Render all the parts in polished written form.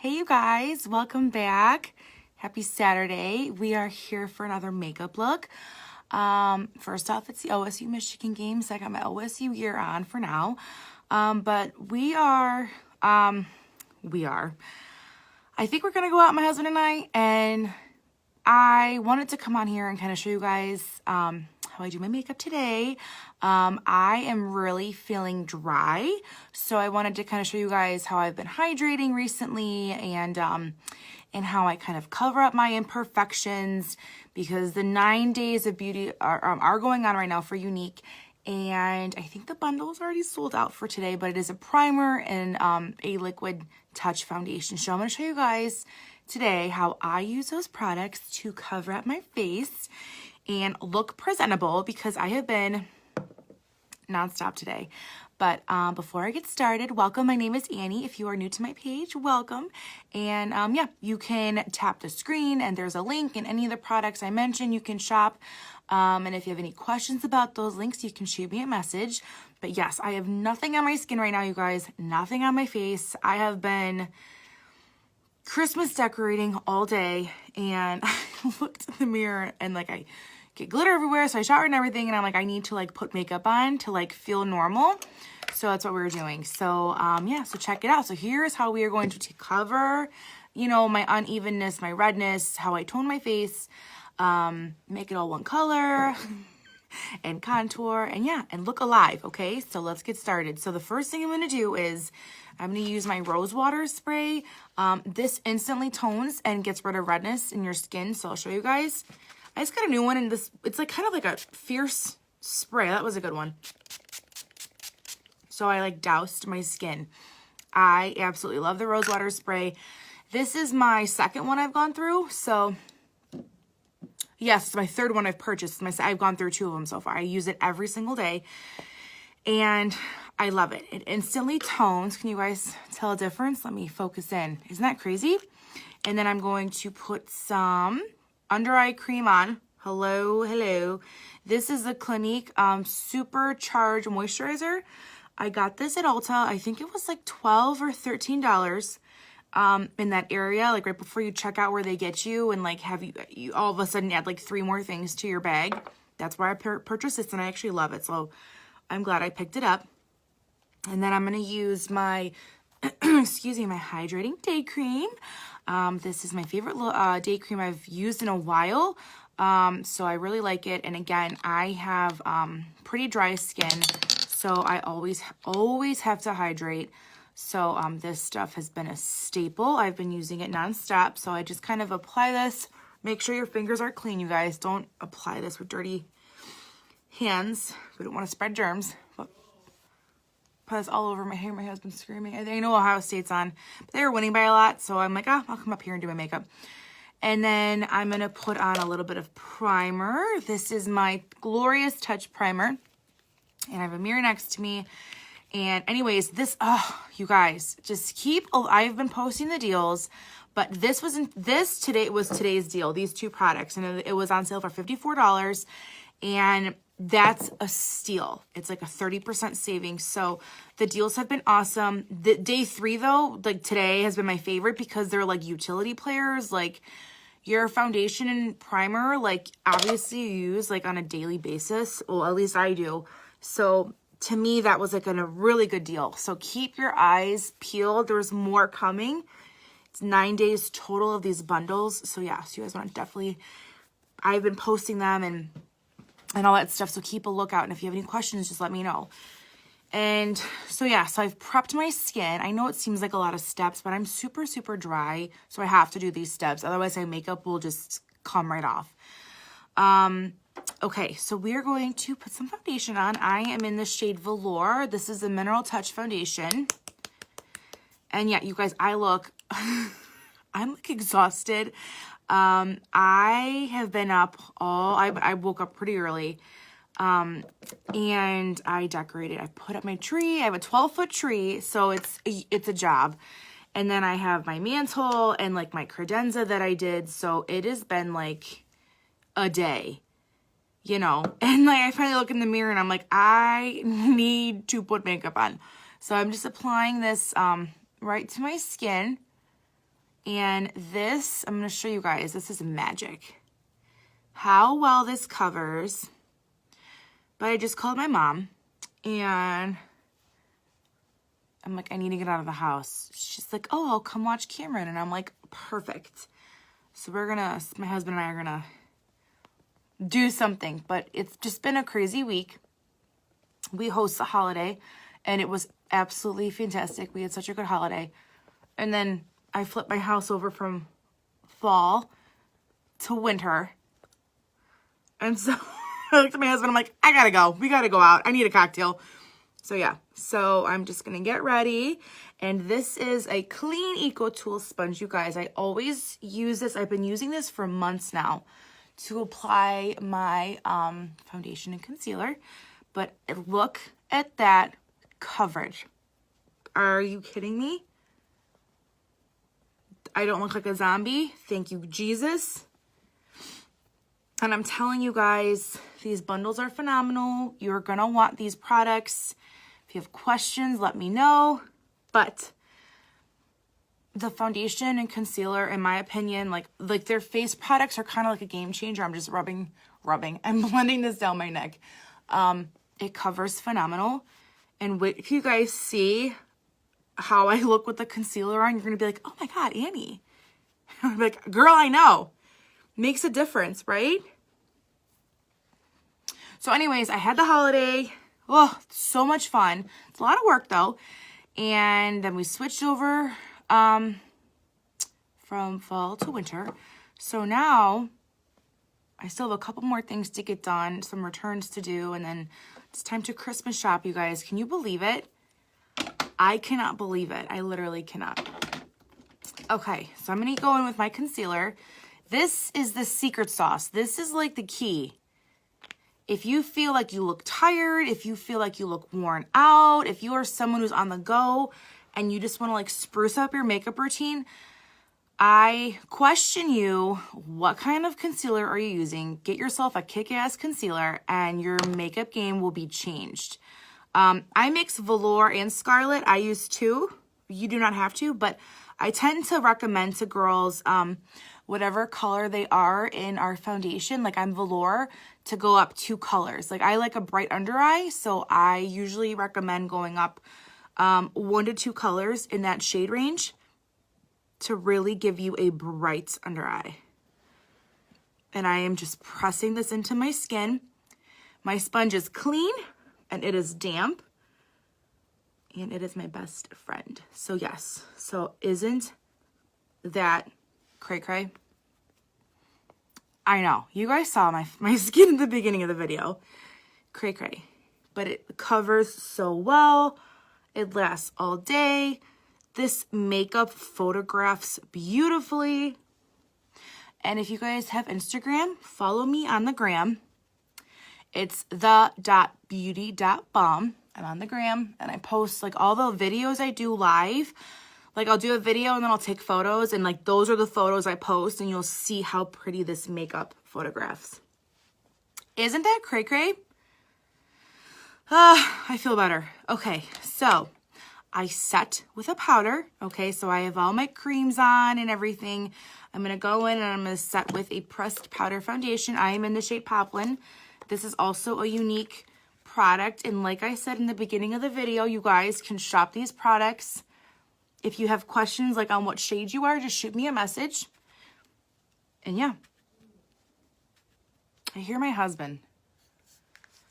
Hey you guys, welcome back. Happy Saturday. We are here for another makeup look. First off, it's the OSU Michigan game, so I got my OSU gear on for now. But we are, I think we're gonna go out, my husband and I, and I wanted to come on here and kind of show you guys how I do my makeup today. I am really feeling dry, so I wanted to kind of show you guys how I've been hydrating recently and how I kind of cover up my imperfections, because the 9 days of beauty are going on right now for Younique. And I think the bundle is already sold out for today, but it is a primer and a liquid touch foundation. So I'm going to show you guys today how I use those products to cover up my face and look presentable, because I have been nonstop today. But before I get started, welcome. My name is Annie. If you are new to my page, welcome. And yeah, you can tap the screen and there's a link, and any of the products I mentioned you can shop. And if you have any questions about those links, you can shoot me a message. But yes, I have nothing on my skin right now, you guys. Nothing on my face. I have been Christmas decorating all day, and I looked in the mirror and like I get glitter everywhere, so I showered and everything, and I'm like, I need to like put makeup on to like feel normal. So that's what we were doing. So yeah, so check it out. So here's how we are going to cover, you know, my unevenness, my redness, how I tone my face, make it all one color and contour, and yeah, and look alive. Okay, so let's get started. So the first thing I'm going to do is I'm going to use my rose water spray. This instantly tones and gets rid of redness in your skin. So I'll show you guys. I just got a new one, and this, it's like kind of like a fierce spray. That was a good one. So I like doused my skin. I absolutely love the rose water spray. This is my second one I've gone through. So yes, it's my third one I've purchased. I've gone through 2 of them so far. I use it every single day, and I love it. It instantly tones. Can you guys tell a difference? Let me focus in. Isn't that crazy? And then I'm going to put some under eye cream on. Hello. This is the Clinique Supercharged Moisturizer. I got this at Ulta. I think it was like $12 or $13 in that area, like right before you check out where they get you, and like have you all of a sudden add like 3 more things to your bag. That's why I purchased this, and I actually love it. So I'm glad I picked it up. And then I'm going to use my, excuse me, my hydrating day cream. This is my favorite day cream I've used in a while. So I really like it. And again, I have pretty dry skin, so I always have to hydrate. So this stuff has been a staple. I've been using it nonstop. So I just kind of apply this. Make sure your fingers are clean, you guys. Don't apply this with dirty hands. We don't want to spread germs. Put all over my hair. My husband's screaming. I know Ohio State's on, but they were winning by a lot, so I'm like, I'll come up here and do my makeup. And then I'm going to put on a little bit of primer. This is my Glorious Touch Primer, and I have a mirror next to me. And anyways, this, you guys, just I've been posting the deals, but today was today's deal, these 2 products, and it was on sale for $54, and that's a steal. It's like a 30% savings. So the deals have been awesome. The day 3 though, like today, has been my favorite, because they're like utility players. Like your foundation and primer, like obviously you use like on a daily basis. Well, at least I do. So to me, that was like a really good deal. So keep your eyes peeled. There's more coming. It's 9 days total of these bundles. So yeah, so you guys want to definitely, I've been posting them and all that stuff, so keep a lookout. And if you have any questions, just let me know. And so yeah, so I've prepped my skin. I know it seems like a lot of steps, but I'm super dry, so I have to do these steps, otherwise my makeup will just come right off. Okay, so we are going to put some foundation on. I am in the shade Velour. This is the Mineral Touch Foundation. And yeah, you guys, I'm like exhausted. I have been up I woke up pretty early, and I decorated. I put up my tree. I have a 12-foot tree, so it's a job. And then I have my mantle and like my credenza that I did. So it has been like a day, you know, and like I finally look in the mirror and I'm like, I need to put makeup on. So I'm just applying this, right to my skin. And this, I'm going to show you guys, this is magic. How well this covers. But I just called my mom and I'm like, I need to get out of the house. She's like, oh, I'll come watch Cameron. And I'm like, perfect. So my husband and I are gonna do something, but it's just been a crazy week. We host the holiday and it was absolutely fantastic. We had such a good holiday. And then I flipped my house over from fall to winter. And so I looked at my husband, I'm like, I gotta go. We gotta go out. I need a cocktail. So yeah, so I'm just gonna get ready. And this is a Clean EcoTool sponge, you guys. I always use this. I've been using this for months now to apply my foundation and concealer. But look at that coverage. Are you kidding me? I don't look like a zombie. Thank you, Jesus. And I'm telling you guys, these bundles are phenomenal. You're going to want these products. If you have questions, let me know. But the foundation and concealer, in my opinion, like their face products are kind of like a game changer. I'm just rubbing. I'm blending this down my neck. It covers phenomenal. And if you guys see how I look with the concealer on, you're going to be like, oh my God, Annie. I'm like, girl, I know. Makes a difference, right? So anyways, I had the holiday. Oh, so much fun. It's a lot of work though. And then we switched over from fall to winter. So now I still have a couple more things to get done, some returns to do, and then it's time to Christmas shop, you guys. Can you believe it? I cannot believe it. I literally cannot. Okay, so I'm going to go in with my concealer. This is the secret sauce. This is like the key. If you feel like you look tired, if you feel like you look worn out, if you are someone who's on the go and you just want to like spruce up your makeup routine, I question you, what kind of concealer are you using? Get yourself a kick-ass concealer and your makeup game will be changed. I mix velour and scarlet. I use two. You do not have to, but I tend to recommend to girls whatever color they are in our foundation. Like I'm velour, to go up 2 colors. Like I like a bright under eye, so I usually recommend going up 1 to 2 colors in that shade range to really give you a bright under eye. And I am just pressing this into my skin. My sponge is clean and it is damp. And it is my best friend. So yes, so isn't that cray cray? I know, you guys saw my skin at the beginning of the video. Cray cray. But it covers so well. It lasts all day. This makeup photographs beautifully. And if you guys have Instagram, follow me on the gram. It's the.beauty.bomb. I'm on the gram and I post like all the videos I do live. Like I'll do a video and then I'll take photos and like those are the photos I post and you'll see how pretty this makeup photographs. Isn't that cray cray? I feel better. Okay, so I set with a powder. Okay, so I have all my creams on and everything. I'm going to go in and I'm going to set with a pressed powder foundation. I am in the shade Poplin. This is also a unique product. And like I said in the beginning of the video, you guys can shop these products. If you have questions like on what shade you are, just shoot me a message. And yeah. I hear my husband.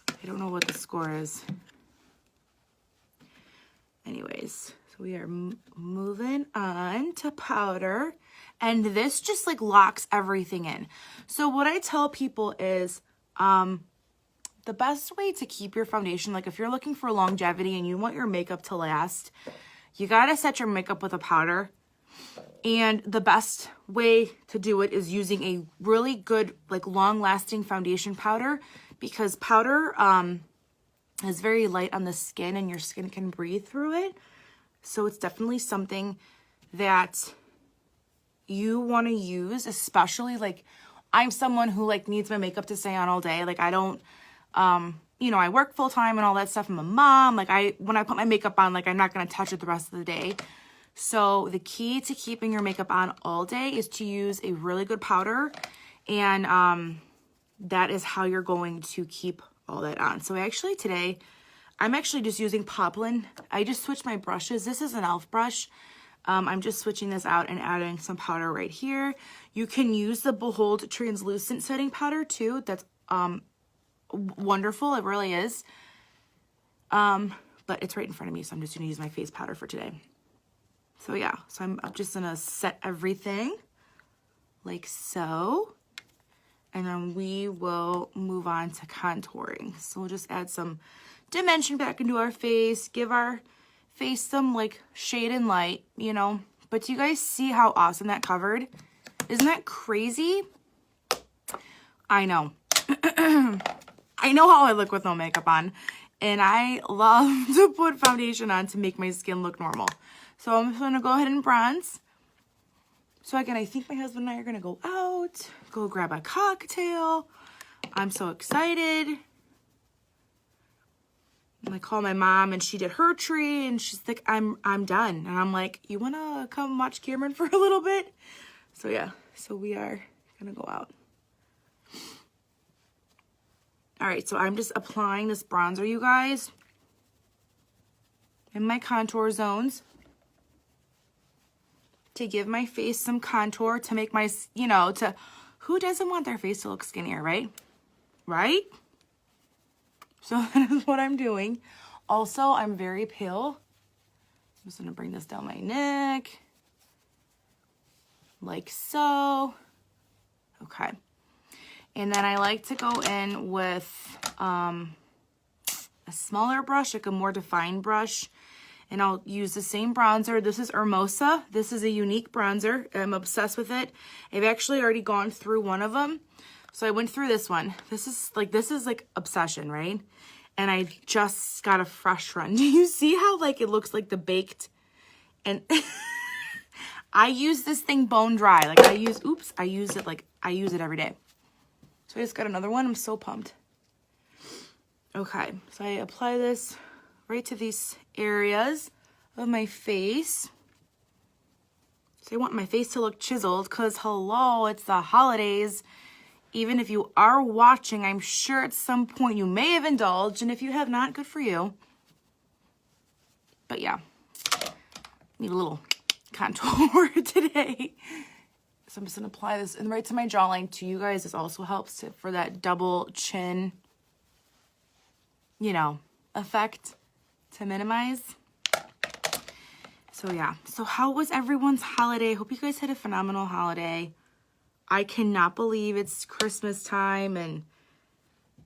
I don't know what the score is. Anyways, so we are moving on to powder. And this just like locks everything in. So what I tell people is the best way to keep your foundation, like if you're looking for longevity and you want your makeup to last, you gotta set your makeup with a powder. And the best way to do it is using a really good, like long-lasting foundation powder, because powder is very light on the skin and your skin can breathe through it. So it's definitely something that you want to use, especially like I'm someone who like needs my makeup to stay on all day. Like I don't, you know, I work full time and all that stuff. I'm a mom. Like when I put my makeup on, like I'm not going to touch it the rest of the day. So the key to keeping your makeup on all day is to use a really good powder, and that is how you're going to keep all that on. So actually today, I'm actually just using Poplin. I just switched my brushes. This is an e.l.f. brush. I'm just switching this out and adding some powder right here. You can use the Behold translucent setting powder too. That's wonderful. It really is. But it's right in front of me, so I'm just gonna use my face powder for today. So yeah, so I'm just gonna set everything like so. And then we will move on to contouring. So we'll just add some dimension back into our face, give our face some like shade and light, you know. But do you guys see how awesome that covered? Isn't that crazy? I know. I know how I look with no makeup on. And I love to put foundation on to make my skin look normal. So I'm just gonna go ahead and bronze. So again, I think my husband and I are gonna go out, go grab a cocktail. I'm so excited. I call my mom and she did her tree and she's like, I'm done. And I'm like, you wanna come watch Cameron for a little bit? So yeah, so we are gonna go out. All right, so I'm just applying this bronzer, you guys, in my contour zones to give my face some contour, to make my, you know, who doesn't want their face to look skinnier, right? Right? So that is what I'm doing. Also, I'm very pale. I'm just gonna bring this down my neck, like so. Okay. And then I like to go in with a smaller brush, like a more defined brush. And I'll use the same bronzer. This is Hermosa. This is a unique bronzer. I'm obsessed with it. I've actually already gone through one of them. So I went through this one. This is like obsession, right? And I just got a fresh run. Do you see how like it looks like the baked? And I use this thing bone dry. Like I use it every day. So I just got another one. I'm so pumped. Okay, so I apply this right to these areas of my face. So I want my face to look chiseled because hello, it's the holidays. Even if you are watching, I'm sure at some point you may have indulged, and if you have not, good for you. But yeah, need a little contour today. So I'm just gonna apply this and right to my jawline too, you guys. This also helps for that double chin, you know, effect to minimize. So yeah, so how was everyone's holiday? Hope you guys had a phenomenal holiday. I cannot believe it's Christmas time and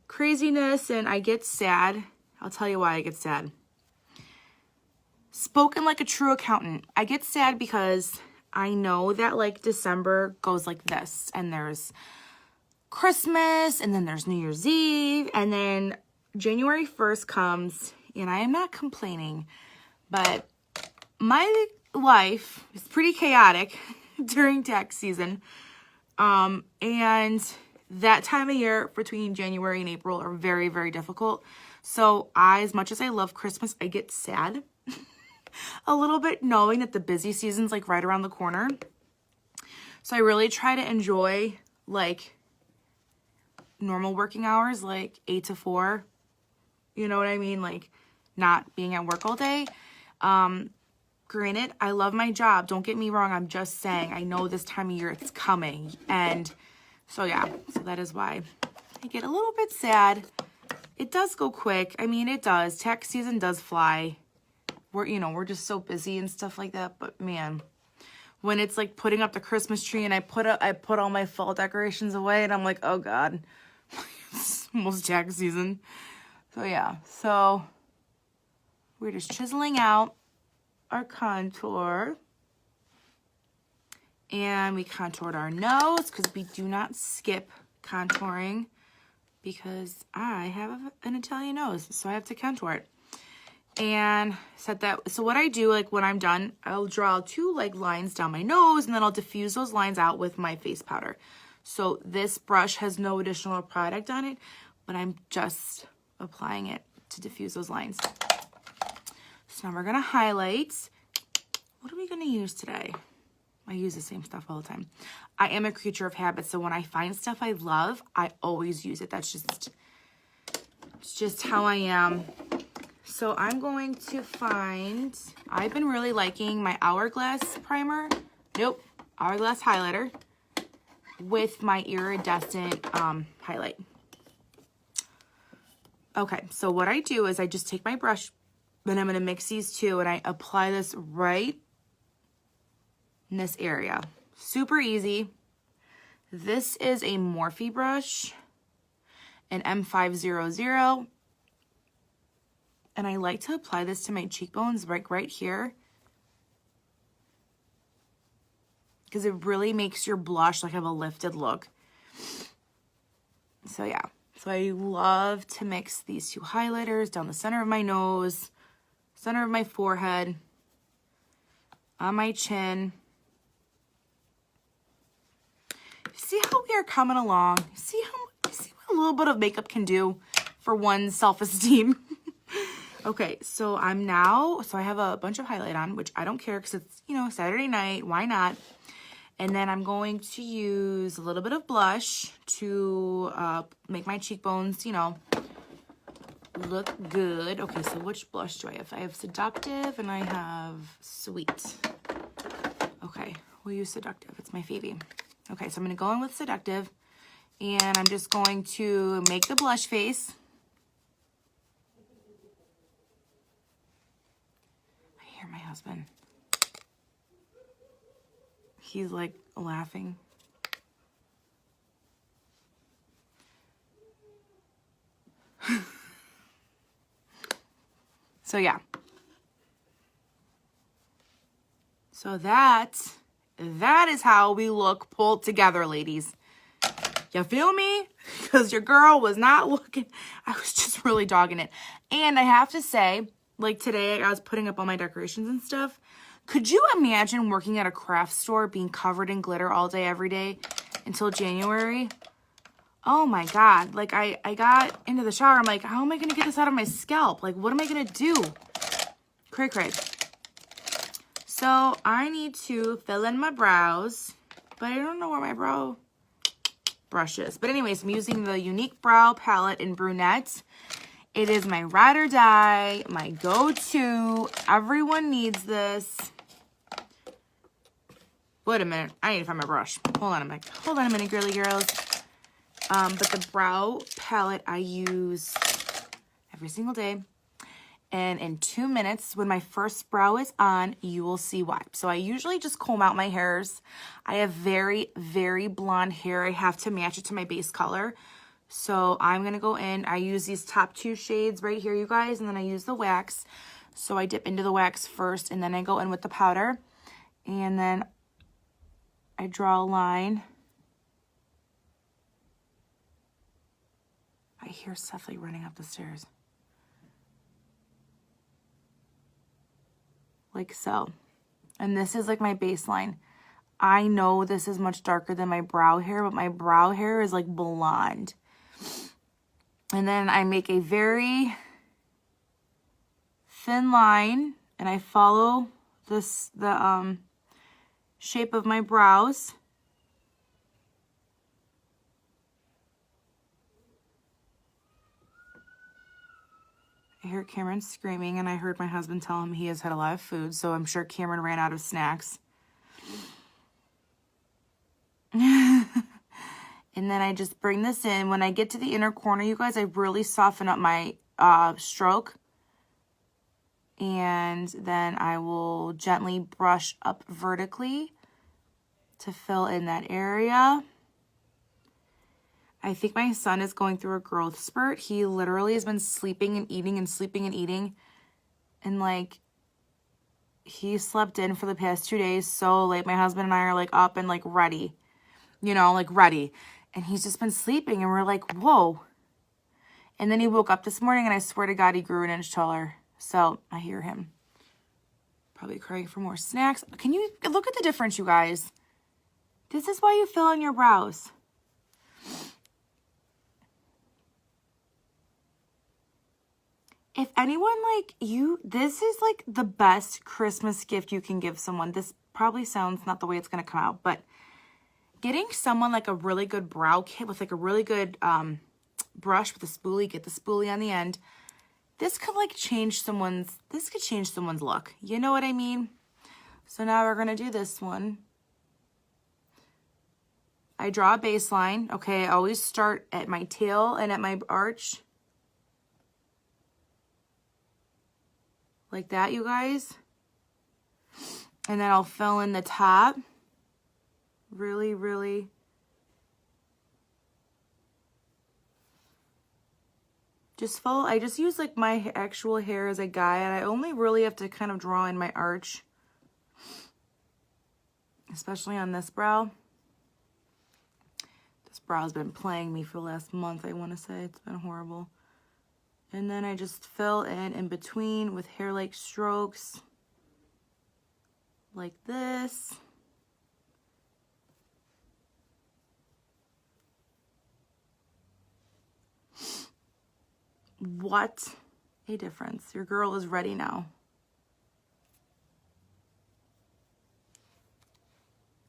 craziness, and I get sad. I'll tell you why I get sad. Spoken like a true accountant. I get sad because I know that like December goes like this, and there's Christmas, and then there's New Year's Eve, and then January 1st comes, and I am not complaining, but my life is pretty chaotic during tax season. And that time of year between January and April are very, very difficult. So as much as I love Christmas, I get sad a little bit knowing that the busy season's like right around the corner. So I really try to enjoy like normal working hours, like 8 to 4, you know what I mean? Like not being at work all day. Granted, I love my job. Don't get me wrong. I'm just saying, I know this time of year it's coming. And so, yeah, so that is why I get a little bit sad. It does go quick. I mean, it does. Tax season does fly. We're just so busy and stuff like that. But man, when it's like putting up the Christmas tree and I put all my fall decorations away and I'm like, oh God, it's almost tax season. So yeah, so we're just chiseling out our contour, and we contoured our nose because we do not skip contouring because I have an Italian nose, so I have to contour it. And set that. So what I do, like when I'm done, I'll draw 2 like lines down my nose, and then I'll diffuse those lines out with my face powder. So this brush has no additional product on it, but I'm just applying it to diffuse those lines. So now we're gonna highlight What are we going to use today? I use the same stuff all the time. I am a creature of habit, so when I find stuff I love, I always use it. It's just how I am. So I'm going to find, I've been really liking my Hourglass primer. Nope, Hourglass highlighter with my iridescent highlight. Okay, so what I do is I just take my brush, and I'm going to mix these two, and I apply this right in this area. Super easy. This is a Morphe brush, an M500, and I like to apply this to my cheekbones right here, because it really makes your blush like have a lifted look. So yeah, so I love to mix these two highlighters down the center of my nose, center of my forehead, on my chin. See how we are coming along? See what a little bit of makeup can do for one's self-esteem? Okay, so I have a bunch of highlight on, which I don't care because it's, you know, Saturday night. Why not? And then I'm going to use a little bit of blush to make my cheekbones, you know, look good. Okay, so which blush do I have? I have Seductive and I have Sweet. Okay, we'll use Seductive. It's my favorite. Okay, so I'm going to go in with Seductive, and I'm just going to make the blush face. I hear my husband. He's like laughing. So yeah. So that is how we look pulled together, ladies. You feel me? Because your girl was not looking. I was just really dogging it. And I have to say, like today, I was putting up all my decorations and stuff. Could you imagine working at a craft store being covered in glitter all day, every day until January? Oh my God. Like I got into the shower. I'm like, how am I going to get this out of my scalp? Like, what am I going to do? Cray. So I need to fill in my brows, but I don't know where my brow brush is. But anyways, I'm using the Unique Brow Palette in Brunette. It is my ride or die, my go-to. Everyone needs this. Wait a minute. I need to find my brush. Hold on a minute, girly girls. But the brow palette I use every single day. And in 2 minutes, when my first brow is on, you will see why. So I usually just comb out my hairs. I have very, very blonde hair. I have to match it to my base color. So I'm going to go in. I use these top two shades right here, you guys. And then I use the wax. So I dip into the wax first, and then I go in with the powder. And then I draw a line. I hear Seth like running up the stairs. Like so. And this is like my baseline. I know this is much darker than my brow hair, but my brow hair is like blonde. And then I make a very thin line, and I follow the shape of my brows. I heard Cameron screaming, and I heard my husband tell him he has had a lot of food, so I'm sure Cameron ran out of snacks. And then I just bring this in. When I get to the inner corner, you guys, I really soften up my stroke. And then I will gently brush up vertically to fill in that area. I think my son is going through a growth spurt. He literally has been sleeping and eating and sleeping and eating. And like, he slept in for the past 2 days so late. My husband and I are like up and like ready, you know, like ready. And he's just been sleeping, and we're like, whoa. And then he woke up this morning, and I swear to God, he grew an inch taller. So I hear him probably crying for more snacks. Can you look at the difference, you guys? This is why you fill in your brows. if anyone like you, this is like the best Christmas gift you can give someone. This probably sounds not the way it's going to come out, but getting someone like a really good brow kit with like a really good brush with a spoolie, get the spoolie on the end. This could like change someone's look. You know what I mean? So now we're going to do this one. I draw a baseline. Okay, I always start at my tail and at my arch. Like that, you guys. And then I'll fill in the top. Really, really. I just use like my actual hair as a guide. And I only really have to kind of draw in my arch. Especially on this brow. This brow's been playing me for the last month, I want to say. It's been horrible. And then I just fill in between with hair-like strokes. Like this. What a difference. Your girl is ready now.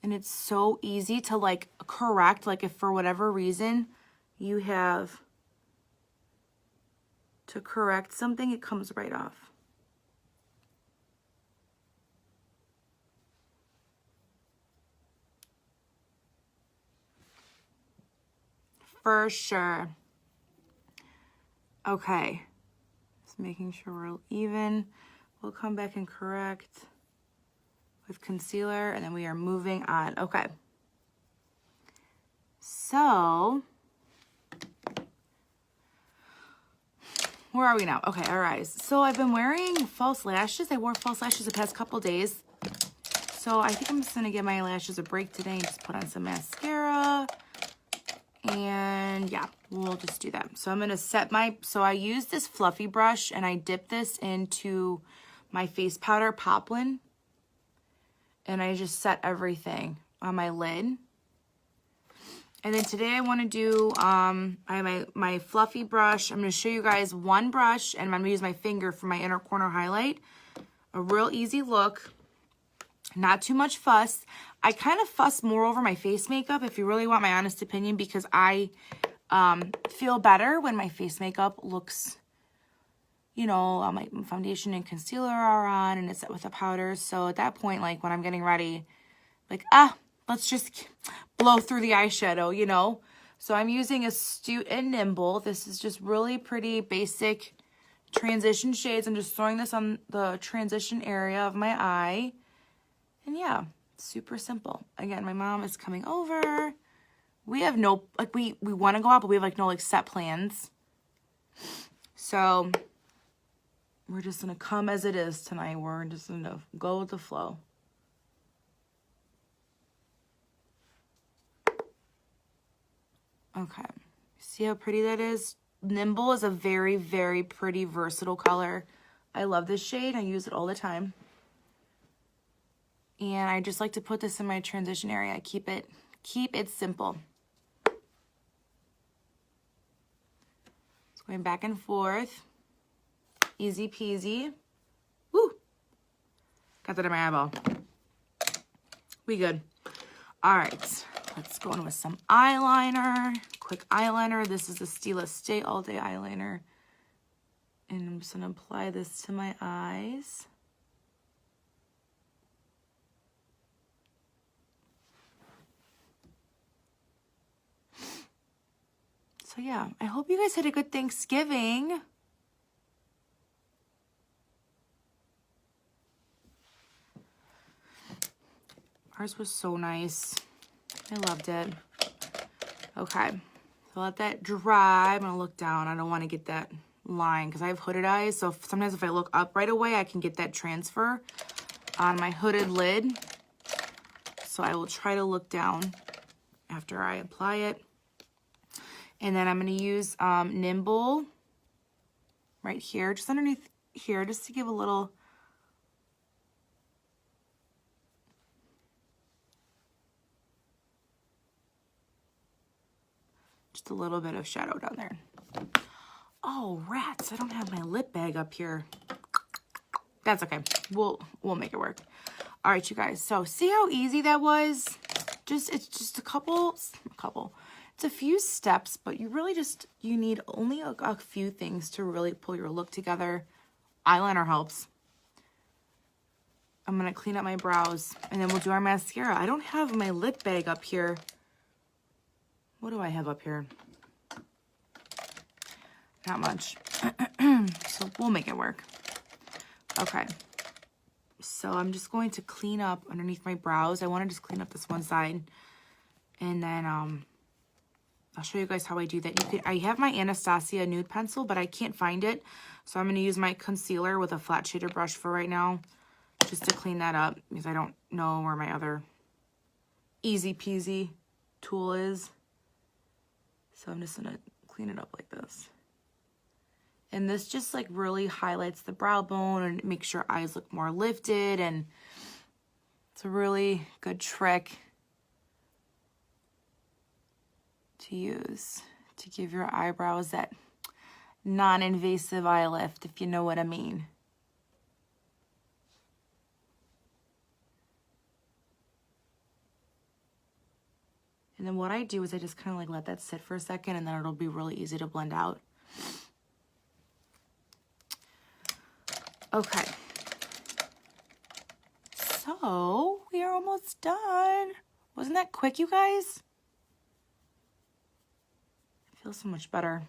And it's so easy to like correct, like if for whatever reason you have to correct something, it comes right off. For sure. Okay. Just making sure we're even. We'll come back and correct with concealer, and then we are moving on. Okay. So, where are we now? Okay, our eyes. So I've been wearing false lashes. I wore false lashes the past couple days. So I think I'm just gonna give my lashes a break today and just put on some mascara. And yeah, we'll just do that. So I'm gonna set so I use this fluffy brush and I dip this into my face powder Poplin. And I just set everything on my lid. And then today I want to do, I have my fluffy brush. I'm going to show you guys one brush, and I'm going to use my finger for my inner corner highlight. A real easy look. Not too much fuss. I kind of fuss more over my face makeup, if you really want my honest opinion, because I feel better when my face makeup looks, you know, my foundation and concealer are on, and it's set with a powder. So at that point, like when I'm getting ready, like, let's just blow through the eyeshadow, you know? So I'm using Astute and Nimble. This is just really pretty basic transition shades. I'm just throwing this on the transition area of my eye. And yeah, super simple. Again, my mom is coming over. We have no, like, we want to go out, but we have, like, no, like, set plans. So we're just going to come as it is tonight. We're just going to go with the flow. Okay. See how pretty that is? Nimble is a very, very pretty, versatile color. I love this shade. I use it all the time. And I just like to put this in my transition area. I keep it simple. It's going back and forth. Easy peasy. Woo! Got that in my eyeball. We good. All right. Let's go in with some eyeliner. Quick eyeliner. This is the Stila Stay All Day eyeliner. And I'm just going to apply this to my eyes. So yeah, I hope you guys had a good Thanksgiving. Ours was so nice. I loved it. Okay, so let that dry. I'm gonna look down. I don't want to get that line because I have hooded eyes. So sometimes if I look up right away, I can get that transfer on my hooded lid. So I will try to look down after I apply it. And then I'm gonna use Nimble right here, just underneath here, just to give a little. Just a little bit of shadow down there. Oh, rats. I don't have my lip bag up here. That's okay. We'll make it work. All right, you guys. So see how easy that was? It's just a couple. It's a few steps, but you really you need only a few things to really pull your look together. Eyeliner helps. I'm going to clean up my brows, and then we'll do our mascara. I don't have my lip bag up here. What do I have up here? Not much. So we'll make it work. Okay. So I'm just going to clean up underneath my brows. I want to just clean up this one side. And then I'll show you guys how I do that. I have my Anastasia nude pencil, but I can't find it. So I'm going to use my concealer with a flat shader brush for right now, just to clean that up, because I don't know where my other easy peasy tool is. So I'm just going to clean it up like this. And this just like really highlights the brow bone and makes your eyes look more lifted, and it's a really good trick to use to give your eyebrows that non-invasive eye lift, if you know what I mean. And then what I do is I just kind of like let that sit for a second, and then it'll be really easy to blend out. Okay. So we are almost done. Wasn't that quick, you guys? It feels so much better.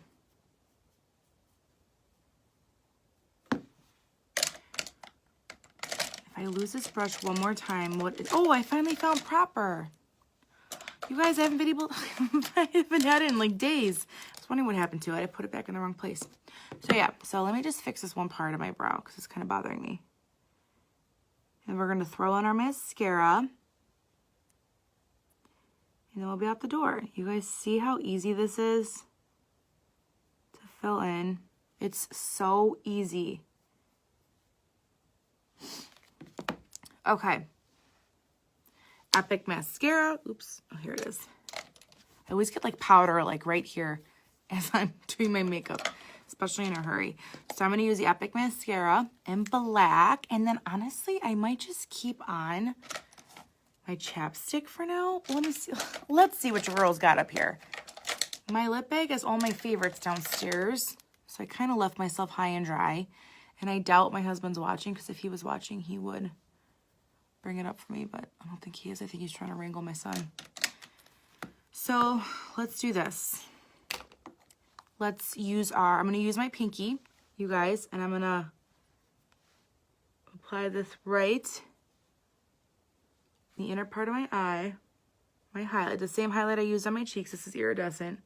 If I lose this brush one more time, oh, I finally found proper. You guys, I haven't been able, I haven't had it in like days. I was wondering what happened to it. I put it back in the wrong place. So yeah, so let me just fix this one part of my brow because it's kind of bothering me. And we're going to throw on our mascara. And then we'll be out the door. You guys see how easy this is to fill in? It's so easy. Okay. Epic mascara. Oops. Oh, here it is. I always get like powder like right here as I'm doing my makeup, especially in a hurry. So I'm going to use the Epic mascara in black. And then honestly, I might just keep on my chapstick for now. Let me see. Let's see what your girl's got up here. My lip bag is all my favorites downstairs. So I kind of left myself high and dry. And I doubt my husband's watching, because if he was watching, he would bring it up for me, but I don't think he is. I think he's trying to wrangle my son. So let's do this. Let's use I'm going to use my pinky, you guys, and I'm going to apply this right in the inner part of my eye. My highlight, the same highlight I used on my cheeks. This is iridescent.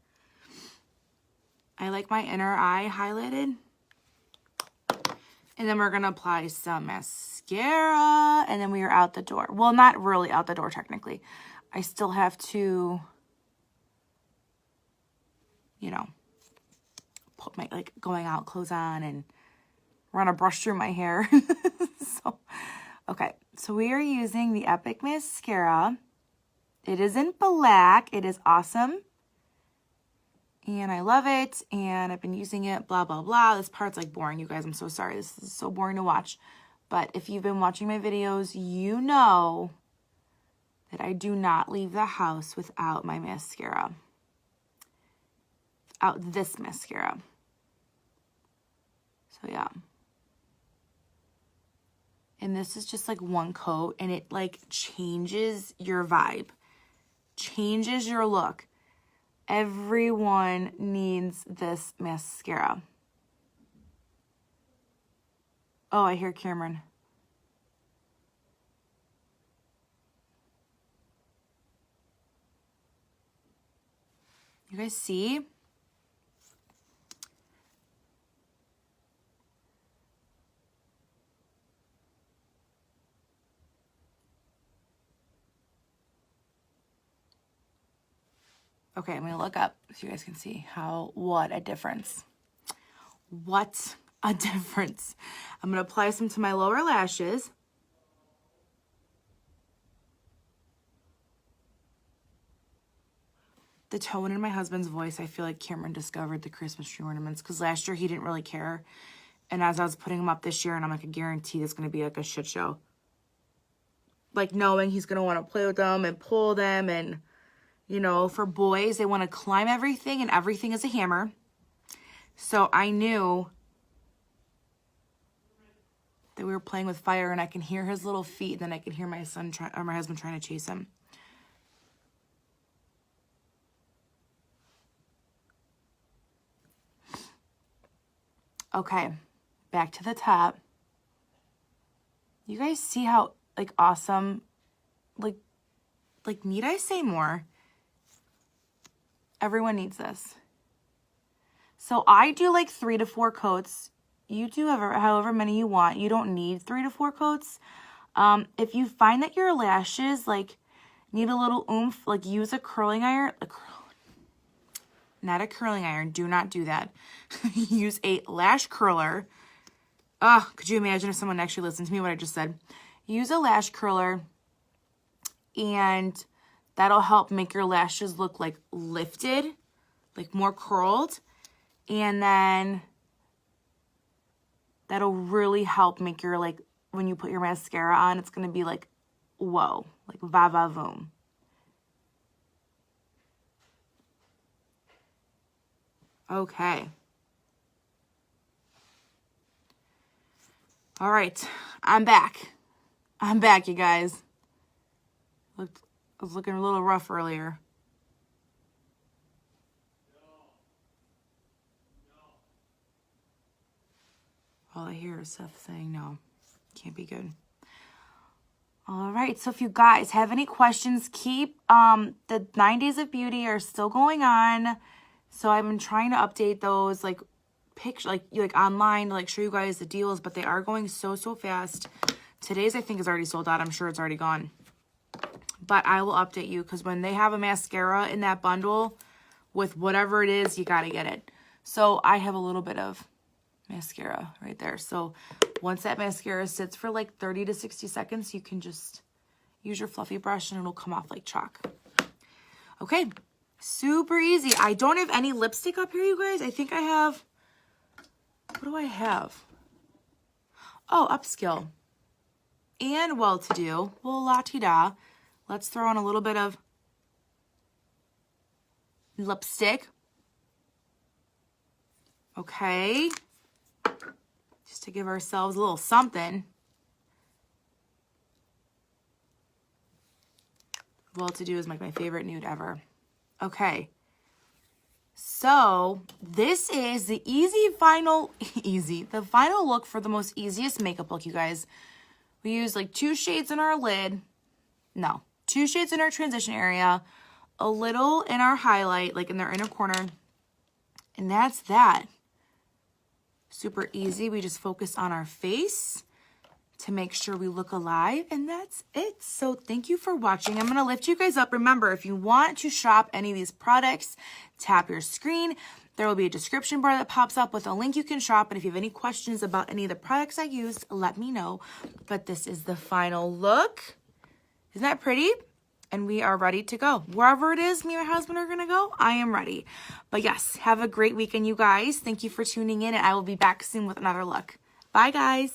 I like my inner eye highlighted. And then we're going to apply some mascara, and then we are out the door. Well, not really out the door, technically. I still have to, you know, put my, like, going out clothes on and run a brush through my hair. So, okay. So we are using the Epic mascara. It is in black. It is awesome. And I love it, and I've been using it, blah, blah, blah. This part's like boring, you guys. I'm so sorry. This is so boring to watch. But if you've been watching my videos, you know that I do not leave the house without my mascara. Without this mascara. So, yeah. And this is just like one coat, and it like changes your vibe. Changes your look. Everyone needs this mascara. Oh, I hear Cameron. You guys see? Okay, I'm gonna look up so you guys can see what a difference. What a difference. I'm gonna apply some to my lower lashes. the tone in my husband's voice, I feel like Cameron discovered the Christmas tree ornaments, because last year he didn't really care. And as I was putting them up this year, and I'm like, I guarantee it's going to be like a shit show. Like, knowing he's going to want to play with them and pull them. And, you know, for boys, they want to climb everything, and everything is a hammer. So I knew that we were playing with fire, and I can hear his little feet, and then I can hear my husband trying to chase him. Okay, back to the top. You guys see how, like, awesome, like, need I say more? Everyone needs this. So I do like 3 to 4 coats. You do however many you want. You don't need 3 to 4 coats. If you find that your lashes, like, need a little oomph, like, use a curling iron. Not a curling iron. Do not do that. Use a lash curler. Could you imagine if someone actually listened to me what I just said? Use a lash curler, and that'll help make your lashes look like lifted, like more curled. And then that'll really help make your, like, when you put your mascara on, it's going to be like, whoa, like va-va-voom. Okay. All right. I'm back. I'm back, you guys. I was looking a little rough earlier. All I hear is Seth saying no. Can't be good. All right. So if you guys have any questions, keep the 9 Days of Beauty are still going on. So I've been trying to update those, like, picture, like online, to, like, show you guys the deals, but they are going so fast. Today's, I think, is already sold out. I'm sure it's already gone. But I will update you, because when they have a mascara in that bundle with whatever it is, you got to get it. So I have a little bit of mascara right there. So once that mascara sits for like 30 to 60 seconds, you can just use your fluffy brush and it'll come off like chalk. Okay. Super easy. I don't have any lipstick up here, you guys. I think I have, what do I have? Oh, Upskill. And Well-To-Do. Well, la-ti-da. Let's throw on a little bit of lipstick. Okay. Just to give ourselves a little something. Well-To-Do is like my favorite nude ever. Okay. So this is the the final look for the most easiest makeup look, you guys. We use like 2 shades in our lid. No, 2 shades in our transition area, a little in our highlight, like in their inner corner. And that's that. Super easy. We just focus on our face to make sure we look alive, and that's it. So thank you for watching. I'm going to lift you guys up. Remember, if you want to shop any of these products, tap your screen. There will be a description bar that pops up with a link you can shop. And if you have any questions about any of the products I used, let me know. But this is the final look. Isn't that pretty? And we are ready to go. Wherever it is me and my husband are going to go, I am ready. But yes, have a great weekend, you guys. Thank you for tuning in, and I will be back soon with another look. Bye, guys.